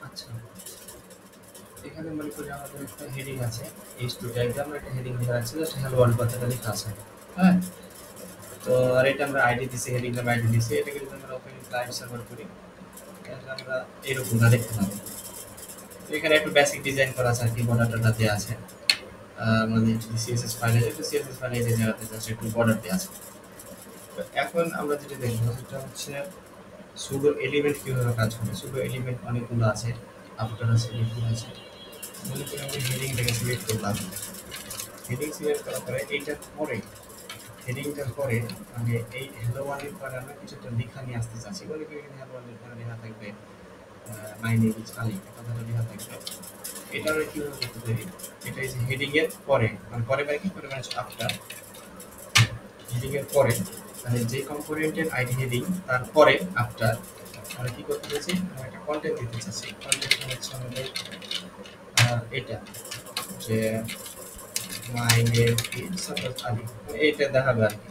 আচ্ছা, এখানে মনে করি আমাদের একটা হেডিং আছে, H2 ট্যাগে আমরা একটা হেডিং লিখে রাখছি, জাস্ট হ্যালো ওয়ার্ল্ড কথাটা লেখা আছে। হ্যাঁ? তো আর এটা আমরা আইডি দিছি, হেডিং নামে আইডি দিছি। এটাকে যদি আমরা ওপেন ক্লায়েন্ট সার্ভার করি, তাহলে আমরা এরকমটা দেখতে পাবো। তো এখানে একটু বেসিক ডিজাইন করা আছে আর কি, বর্ডারটা দেওয়া আছে। আমাদের যদি সিএসএস ফাইলে যাই, তো সিএসএস ফাইলে এই যে জায়গাতে জাস্ট একটু বর্ডার দেওয়া আছে। তো এখন আমরা যেটা দেখবো সেটা হচ্ছে সুডো এলিমেন্ট কিভাবে কাজ করে। সুডো এলিমেন্ট অনেকগুলো আছে, আফটার আছে, ইনপুট আছে। মনে করি আমি হেডিংটাকে সিলেক্ট করলাম। হেডিং সিলেক্ট করার পরে এইটার পরে, হেডিংটার পরে মানে এই হ্যালো ওয়ার্ল্ডের পরে আমরা কিছুটা লেখা নিয়ে আসতে চাচ্ছি। মনে করি এখানে হ্যালো ওয়ার্ল্ডের পরে লেখা থাকবে মাই নেম ইজ আলী, কথাটা লেখা থাকবে। এটা আমরা কিভাবে করতে পারি? এটা এই যে হেডিং এর পরে, মানে পরে মানে কি, পরে মানে আফটার, হেডিং এর পরে, মানে যে কম্পোনেন্টের আইডি হেডিং তারপরে আফটার আমরা কি করতে চাচ্ছি, আমরা একটা কন্টেন্ট দিতে চাচ্ছি। কন্টেন্টটা হচ্ছে আমাদের এটা যে my name is suppose Ali, এইটা দেখাবে আর কি।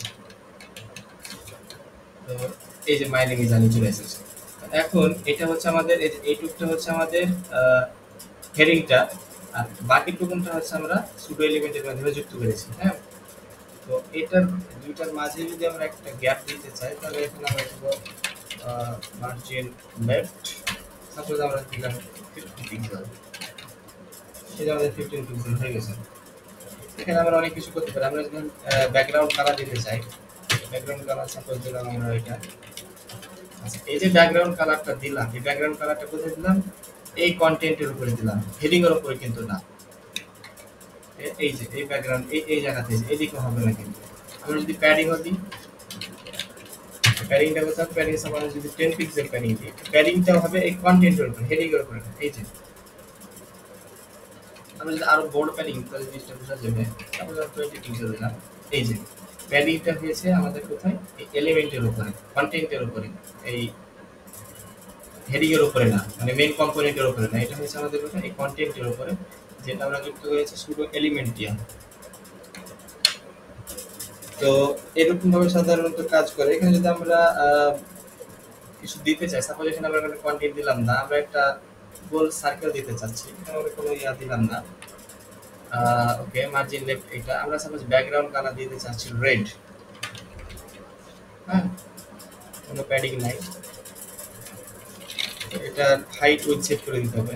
তো এই যে মাই নেম ইজ আলী চলে এসেছে। এখন এটা হচ্ছে আমাদের এই যে এইটুকটা হচ্ছে আমাদের হেডিংটা, আর বাকি টুকুনটা হচ্ছে আমরা সুডো এলিমেন্টের মাধ্যমে যুক্ত করেছি। হ্যাঁ, তো এটার দুইটার মাঝে যদি আমরা একটা গ্যাপ দিতে চাই, তাহলে এখানে আমরা দেবো মার্জিন লেফট, সাপোজ আমরা দিলাম 50 পিক্সেল। এই যে আমাদের 15 পিক্সেল হয়ে গেছে। এখানে আমরা অনেক কিছু করতে পারি। আমরা যদি ব্যাকগ্রাউন্ড কালার দিতে চাই, ব্যাকগ্রাউন্ড কালার সাপোজ দিলাম আমরা এটা। আচ্ছা, এই যে ব্যাকগ্রাউন্ড কালারটা দিলাম, এই ব্যাকগ্রাউন্ড কালারটা কোথায় দিলাম? এই কন্টেন্টের উপরে দিলাম, হেডিং এর উপরে কিন্তু না। এই যে এই ব্যাকগ্রাউন্ড এই জায়গাতে, এদিকে হবে না কিন্তু। আমরা যদি প্যাডিংও দিই, প্যাডিংটা কোথাও, প্যাডিং সাপোজ যদি 10 পিক্সেল প্যাডিং দিই, প্যাডিংটাও হবে এই কন্টেন্টের উপরে, হেডিং এর উপরে না। এই যে আমরা যদি আরো বড় প্যাডিং, তাহলে জিনিসটা বোঝা যাবে। তারপরে 20 পিক্সেল দিলাম। এই যে প্যাডিংটা হয়েছে আমাদের কোথায়? এই এলিমেন্টের উপরে, কন্টেন্টের উপরে, এই হেডিং এর উপরে না, মানে মেইন কম্পোনেন্টের উপরে না। এটা হচ্ছে আমাদের কোথায়? এই কন্টেন্টের উপরে, যেটা আমরা যুক্ত করেছি সুডো এলিমেন্ট দিয়ে। তো এরকম ভাবে সাধারণত কাজ করে। এখানে যদি আমরা কিছু দিতে চাই, সাপোজ এখানে আমরা কোনো কন্টেন্ট দিলাম না, আমরা একটা গোল সার্কেল দিতে চাচ্ছি, এখানে আমরা কোনো ইয়া দিলাম না। ওকে, মার্জিন লেফট, এটা আমরা সাপোজ ব্যাকগ্রাউন্ড কালার দিতে চাচ্ছি রেড। হ্যাঁ, কোনো প্যাডিং নাই। তো এটা হাইট উইথ সেট করে দিতে হবে।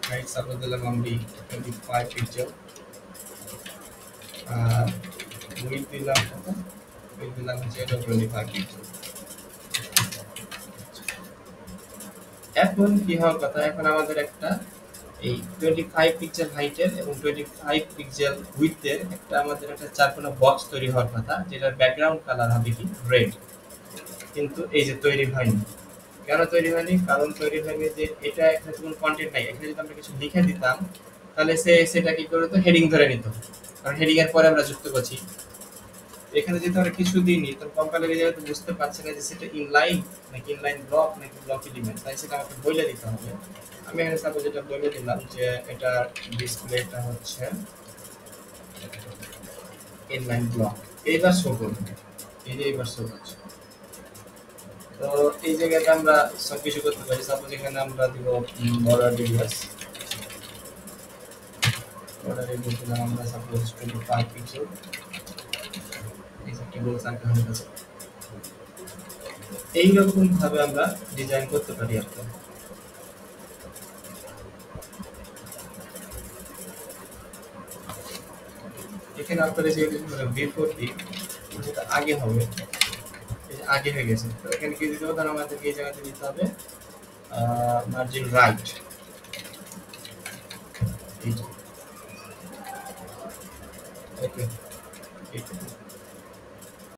হাইট সাপোজ দিলাম আমি 25 পিক্সেল, আর উইথ দিলাম কত? উইথ দিলাম হচ্ছে এটা 25 পিক্সেল। এখন কি হওয়ার কথা? এখন আমাদের একটা এই 25 পিক্সেল হাইটের এবং 25 পিক্সেল উইথের একটা আমাদের একটা চারকোনা বক্স তৈরি হওয়ার কথা, যেটার ব্যাকগ্রাউন্ড কালার হবে কি রেড। কিন্তু এই যে তৈরি হয়নি। কেন তৈরি হয়নি? কারণ তৈরি হয়নি যে এটা এখানে কোনো কন্টেন্ট নাই। এখানে যদি আমরা কিছু লিখে দিতাম, তাহলে সেটা কি করতো? হেডিং ধরে নিত, কারণ হেডিং এর পরে আমরা যুক্ত করছি। এখানে যদি আমরা কিছু দিইনি, তো কম্পাইলার এই জায়গাতে বুঝতে পারছে না যে সেটা ইনলাইন নাকি ইনলাইন ব্লক নাকি ব্লক এলিমেন্ট, তাই সেটা আমাকে বলে দিতে হবে। আমি এখানে সাপোজ এটা বলে দিলাম যে এটা ডিসপ্লেটা হচ্ছে ইনলাইন ব্লক। এইবার শো করবে, এই যে এইবার শো করছে। তো এই জায়গাতে আমরা সবকিছু করতে পারি। সাপোজ এখানে আমরা দিব বর্ডার রেডিয়াস, বর্ডার রেডিয়াস দিলাম আমরা সাপোজ 25 পিক্সেল। এই যে টেবিল সার্কেল হয়ে গেছে। এইরকম ভাবে আমরা ডিজাইন করতে পারি আর কি। এখানে আপনারা যে বিফোর দিক, যেটা আগে হবে, আগে হয়ে গেছে। তো এখানে কি দিতে হবে? তাহলে আমাদেরকে এই জায়গাতে দিতে হবে মার্জিন রাইট, এইটা। ওকে,